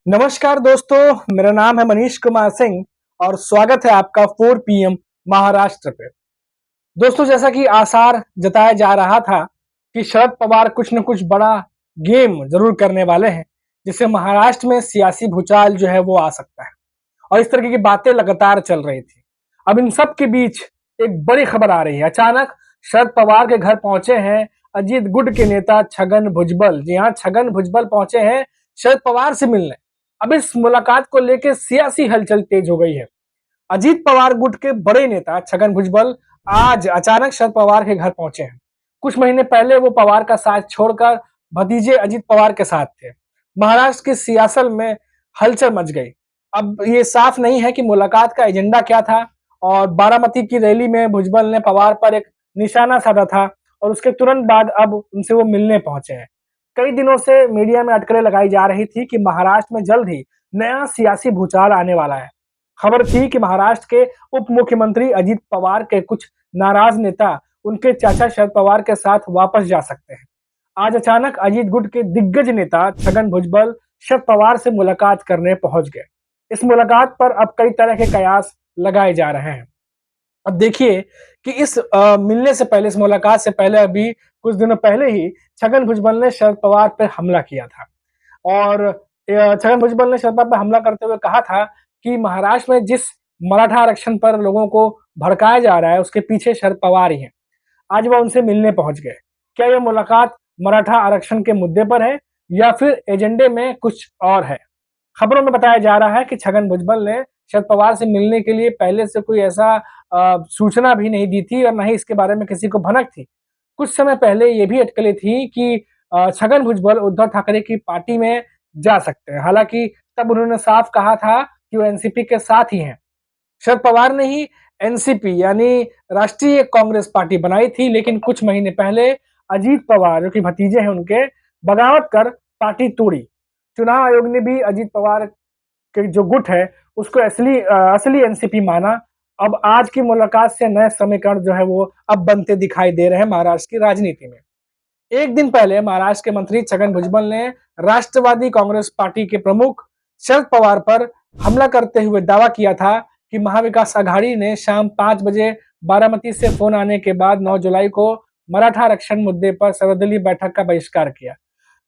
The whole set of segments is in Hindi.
नमस्कार दोस्तों, मेरा नाम है मनीष कुमार सिंह और स्वागत है आपका 4 पीएम महाराष्ट्र पे। दोस्तों, जैसा कि आसार जताया जा रहा था कि शरद पवार कुछ न कुछ बड़ा गेम ज़रूर करने वाले हैं, जिससे महाराष्ट्र में सियासी भूचाल जो है वो आ सकता है और इस तरीके की बातें लगातार चल रही थी। अब इन सब के बीच एक बड़ी खबर आ रही है। अचानक शरद पवार के घर पहुंचे हैं अजीत गुट के नेता छगन भुजबल। जी हाँ, छगन भुजबल पहुंचे हैं शरद पवार से मिलने। अब इस मुलाकात को लेकर सियासी हलचल तेज हो गई है। अजीत पवार गुट के बड़े नेता छगन भुजबल आज अचानक शरद पवार के घर पहुंचे हैं। कुछ महीने पहले वो पवार का साथ छोड़कर भतीजे अजीत पवार के साथ थे। महाराष्ट्र की सियासत में हलचल मच गई। अब ये साफ नहीं है कि मुलाकात का एजेंडा क्या था और बारामती की रैली में भुजबल ने पवार पर एक निशाना साधा था और उसके तुरंत बाद अब उनसे वो मिलने पहुंचे हैं। कई दिनों से मीडिया में अटकलें लगाई जा रही थी कि महाराष्ट्र में जल्द ही नया सियासी भूचाल आने वाला है। खबर थी कि महाराष्ट्र के उप मुख्यमंत्री अजीत पवार के कुछ नाराज नेता उनके चाचा शरद पवार के साथ वापस जा सकते हैं। आज अचानक अजीत गुट के दिग्गज नेता छगन भुजबल शरद पवार से मुलाकात करने पहुंच गए। इस मुलाकात पर अब कई तरह के कयास लगाए जा रहे हैं। अब देखिए कि इस मिलने से पहले, इस मुलाकात से पहले अभी कुछ दिनों पहले ही छगन भुजबल ने शरद पवार पर हमला किया था और छगन भुजबल ने शरद पवार पर हमला करते हुए कहा था कि महाराष्ट्र में जिस मराठा आरक्षण पर लोगों को भड़काया जा रहा है, उसके पीछे शरद पवार ही हैं। आज वह उनसे मिलने पहुंच गए। क्या यह मुलाकात मराठा आरक्षण के मुद्दे पर है या फिर एजेंडे में कुछ और है? खबरों में बताया जा रहा है कि छगन भुजबल ने शरद पवार से मिलने के लिए पहले से कोई ऐसा सूचना भी नहीं दी थी और ना ही इसके बारे में किसी को भनक थी। कुछ समय पहले ये भी अटकलें थी कि छगन भुजबल उद्धव ठाकरे की पार्टी में जा सकते हैं। हालाँकि तब उन्होंने साफ कहा था कि वो एनसीपी के साथ ही हैं। शरद पवार ने ही एनसीपी यानी राष्ट्रीय कांग्रेस पार्टी बनाई थी, लेकिन कुछ महीने पहले अजीत पवार, जो कि भतीजे हैं उनके, बगावत कर पार्टी तोड़ी। चुनाव आयोग ने भी अजीत पवार के जो गुट है उसको असली एनसीपी माना। अब आज की मुलाकात से नए समीकरण जो है वो अब बनते दिखाई दे रहे हैं महाराष्ट्र की राजनीति में। एक दिन पहले महाराष्ट्र के मंत्री छगन भुजबल ने राष्ट्रवादी कांग्रेस पार्टी के प्रमुख शरद पवार पर हमला करते हुए दावा किया था कि महाविकास आघाड़ी ने शाम 5 बजे बारामती से फोन आने के बाद 9 जुलाई को मराठा आरक्षण मुद्दे पर सर्वदलीय बैठक का बहिष्कार किया।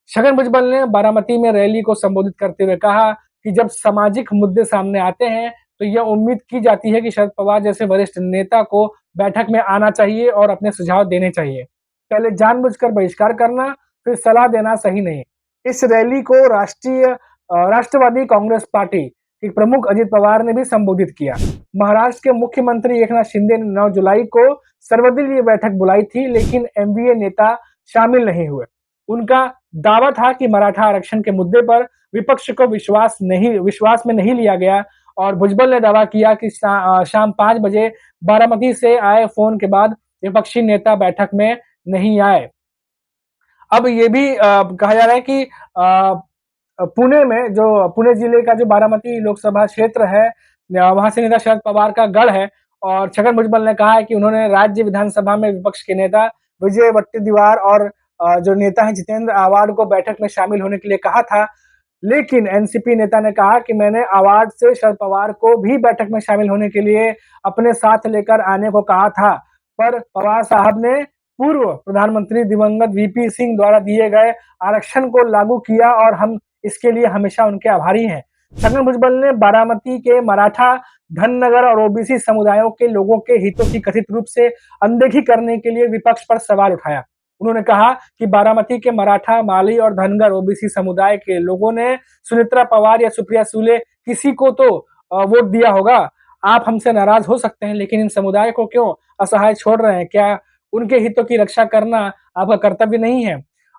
छगन भुजबल ने बारामती में रैली को संबोधित करते हुए कहा कि जब सामाजिक मुद्दे सामने आते हैं तो यह उम्मीद की जाती है कि शरद पवार जैसे वरिष्ठ नेता को बैठक में आना चाहिए और अपने सुझाव देने चाहिए। पहले जानबूझकर बहिष्कार करना, फिर सलाह देना सही नहीं। इस रैली को राष्ट्रवादी कांग्रेस पार्टी के प्रमुख अजित पवार ने भी संबोधित किया। महाराष्ट्र के मुख्यमंत्री एकनाथ शिंदे ने 9 जुलाई को सर्वदलीय बैठक बुलाई थी, लेकिन एमवीए नेता शामिल नहीं हुए। उनका दावा था कि मराठा आरक्षण के मुद्दे पर विपक्ष को विश्वास में नहीं लिया गया और भुजबल ने दावा किया कि शाम 5 बजे बारामती से आए फोन के बाद विपक्षी नेता बैठक में नहीं आए। अब ये भी कहा जा रहा है कि पुणे में, जो पुणे जिले का जो बारामती लोकसभा क्षेत्र है, वहां से नेता शरद पवार का गढ़ है और छगन भुजबल ने कहा है कि उन्होंने राज्य विधानसभा में विपक्ष के नेता विजय वट्टीवार और जो नेता है जितेंद्र आव्हाड को बैठक में शामिल होने के लिए कहा था, लेकिन एनसीपी नेता ने कहा कि मैंने आव्हाड से शरद पवार को भी बैठक में शामिल होने के लिए अपने साथ लेकर आने को कहा था, पर पवार साहब ने पूर्व प्रधानमंत्री दिवंगत वीपी सिंह द्वारा दिए गए आरक्षण को लागू किया और हम इसके लिए हमेशा उनके आभारी हैं। छगन भुजबल ने बारामती के मराठा, धनगर और ओबीसी समुदायों के लोगों के हितों की कथित रूप से अनदेखी करने के लिए विपक्ष पर सवाल उठाया। उन्होंने कहा कि बारामती के मराठा, माली और धनगर ओबीसी समुदाय के लोगों ने सुनेत्रा पवार या सुप्रिया सुले किसी को तो वोट दिया होगा। आप हमसे नाराज हो सकते हैं, लेकिन इन समुदाय को क्यों असहाय छोड़ रहे हैं? क्या उनके हितों की रक्षा करना आपका कर्तव्य नहीं है?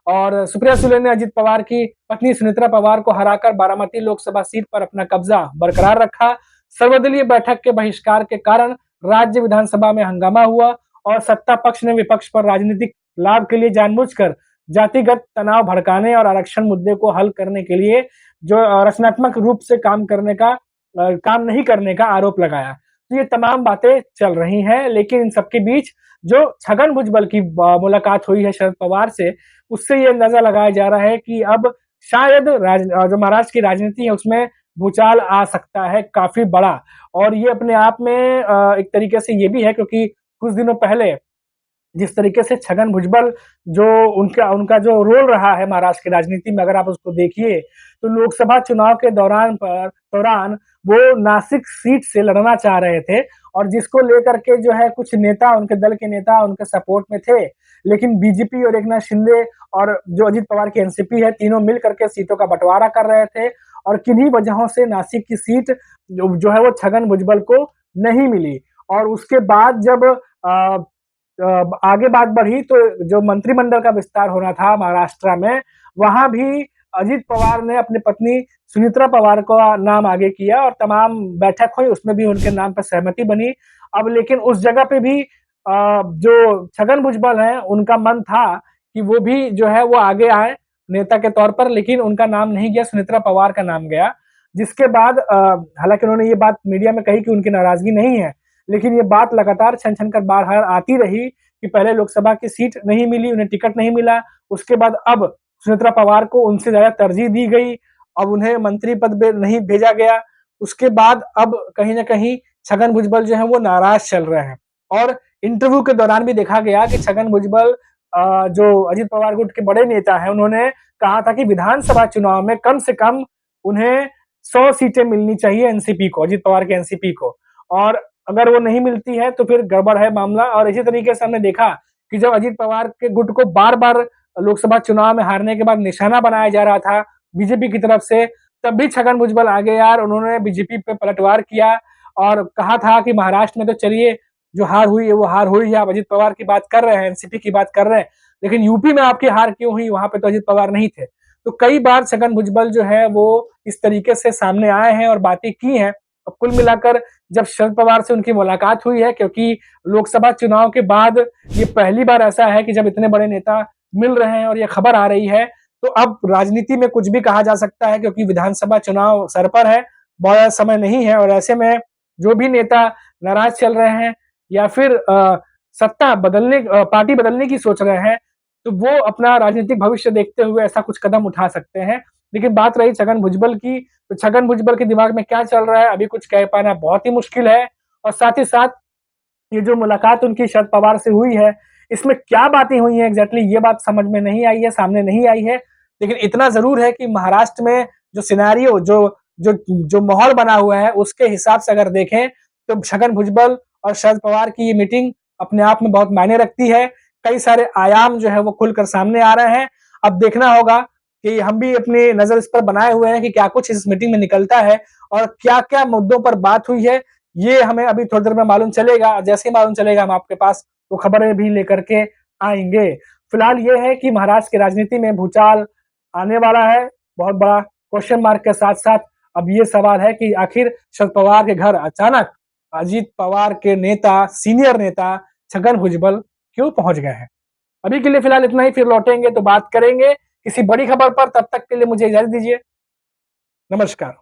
और सुप्रिया सुले ने अजित पवार की पत्नी सुनेत्रा पवार को हराकर बारामती लोकसभा सीट पर अपना कब्जा बरकरार रखा। सर्वदलीय बैठक के बहिष्कार के कारण राज्य विधानसभा में हंगामा हुआ और सत्ता पक्ष ने विपक्ष पर राजनीतिक लाभ के लिए जानबूझकर जातिगत तनाव भड़काने और आरक्षण मुद्दे को हल करने के लिए जो रचनात्मक रूप से काम नहीं करने का आरोप लगाया। तो ये तमाम बातें चल रही हैं, लेकिन इन सबके बीच जो छगन भुजबल की मुलाकात हुई है शरद पवार से, उससे ये अंदाजा लगाया जा रहा है कि अब शायद जो महाराष्ट्र की राजनीति है उसमें भूचाल आ सकता है काफ़ी बड़ा। और ये अपने आप में एक तरीके से ये भी है, क्योंकि कुछ दिनों पहले जिस तरीके से छगन भुजबल जो उनका उनका जो रोल रहा है महाराष्ट्र की राजनीति में, अगर आप उसको देखिए, तो लोकसभा चुनाव के दौरान वो नासिक सीट से लड़ना चाह रहे थे, और जिसको लेकर के जो है कुछ नेता, उनके दल के नेता उनके सपोर्ट में थे। लेकिन बीजेपी और एकनाथ शिंदे और जो अजित पवार की एनसीपी है, तीनों मिल करके सीटों का बंटवारा कर रहे थे, और किन्हीं वजहों से नासिक की सीट जो है वो छगन भुजबल को नहीं मिली। और उसके बाद जब आगे बात बढ़ी, तो जो मंत्रिमंडल का विस्तार होना था महाराष्ट्र में, वहां भी अजित पवार ने अपनी पत्नी सुमित्रा पवार का नाम आगे किया और तमाम बैठक हुई, उसमें भी उनके नाम पर सहमति बनी। अब लेकिन उस जगह पे भी जो छगन भुजबल हैं, उनका मन था कि वो भी जो है वो आगे आए नेता के तौर पर, लेकिन उनका नाम नहीं गया, सुमित्रा पवार का नाम गया। जिसके बाद हालांकि उन्होंने ये बात मीडिया में कही कि उनकी नाराजगी नहीं है, लेकिन ये बात लगातार छन छन कर बाहर आती रही कि पहले लोकसभा की सीट नहीं मिली, उन्हें टिकट नहीं मिला, उसके बाद अब सुमित्रा पवार को उनसे ज्यादा तरजीह दी गई, अब उन्हें मंत्री पद पे नहीं भेजा गया। उसके बाद अब कहीं ना कहीं छगन भुजबल जो है वो नाराज चल रहे हैं। और इंटरव्यू के दौरान भी देखा गया कि छगन भुजबल जो अजित पवार गुट के बड़े नेता हैं, उन्होंने कहा था कि विधानसभा चुनाव में कम से कम उन्हें 100 सीटें मिलनी चाहिए एनसीपी को, अजित पवार के एनसीपी को, और अगर वो नहीं मिलती है तो फिर गड़बड़ है मामला। और इसी तरीके से हमने देखा कि जब अजित पवार के गुट को बार बार लोकसभा चुनाव में हारने के बाद निशाना बनाया जा रहा था बीजेपी की तरफ से, तब भी छगन भुजबल आगे यार, उन्होंने बीजेपी पे पलटवार किया और कहा था कि महाराष्ट्र में तो चलिए जो हार हुई है वो हार हुई है, आप अजित पवार की बात कर रहे हैं, एनसीपी की बात कर रहे हैं, लेकिन यूपी में आपकी हार क्यों हुई, वहां पे तो अजित पवार नहीं थे। तो कई बार छगन भुजबल जो है वो इस तरीके से सामने आए हैं और बातें की हैं। और कुल मिलाकर जब शरद पवार से उनकी मुलाकात हुई है, क्योंकि लोकसभा चुनाव के बाद ये पहली बार ऐसा है कि जब इतने बड़े नेता मिल रहे हैं और ये खबर आ रही है, तो अब राजनीति में कुछ भी कहा जा सकता है, क्योंकि विधानसभा चुनाव सर पर है, बहुत समय नहीं है, और ऐसे में जो भी नेता नाराज चल रहे हैं या फिर सत्ता बदलने, पार्टी बदलने की सोच रहे हैं, तो वो अपना राजनीतिक भविष्य देखते हुए ऐसा कुछ कदम उठा सकते हैं। लेकिन बात रही छगन भुजबल की, तो छगन भुजबल के दिमाग में क्या चल रहा है अभी कुछ कह पाना बहुत ही मुश्किल है। और साथ ही साथ ये जो मुलाकात उनकी शरद पवार से हुई है, इसमें क्या बातें हुई हैं एग्जैक्टली ये बात समझ में नहीं आई है, सामने नहीं आई है। लेकिन इतना ज़रूर है कि महाराष्ट्र में जो सिनेरियो जो जो जो माहौल बना हुआ है, उसके हिसाब से अगर देखें, तो छगन भुजबल और शरद पवार की ये मीटिंग अपने आप में बहुत मायने रखती है। कई सारे आयाम जो है वो खुलकर सामने आ रहे हैं। अब देखना होगा कि हम भी अपनी नज़र इस पर बनाए हुए हैं कि क्या कुछ इस मीटिंग में निकलता है और क्या-क्या मुद्दों पर बात हुई है, ये हमें अभी थोड़ी देर में मालूम चलेगा। जैसे ही मालूम चलेगा हम आपके पास वो खबरें भी लेकर के आएँगे। फिलहाल ये है कि महाराष्ट्र की राजनीति में भूचाल आने वाला है, बहुत बड़ा क्वेश्चन मार्क के साथ-साथ अब ये सवाल है कि आखिर शरद पवार के घर अचानक अजित पवार के नेता, सीनियर नेता छगन भुजबल क्यों पहुँच गए हैं? अभी के लिए फिलहाल इतना ही, फिर लौटेंगे तो बात करेंगे किसी बड़ी खबर पर। तब तक के लिए मुझे इजाज़त दीजिए। नमस्कार।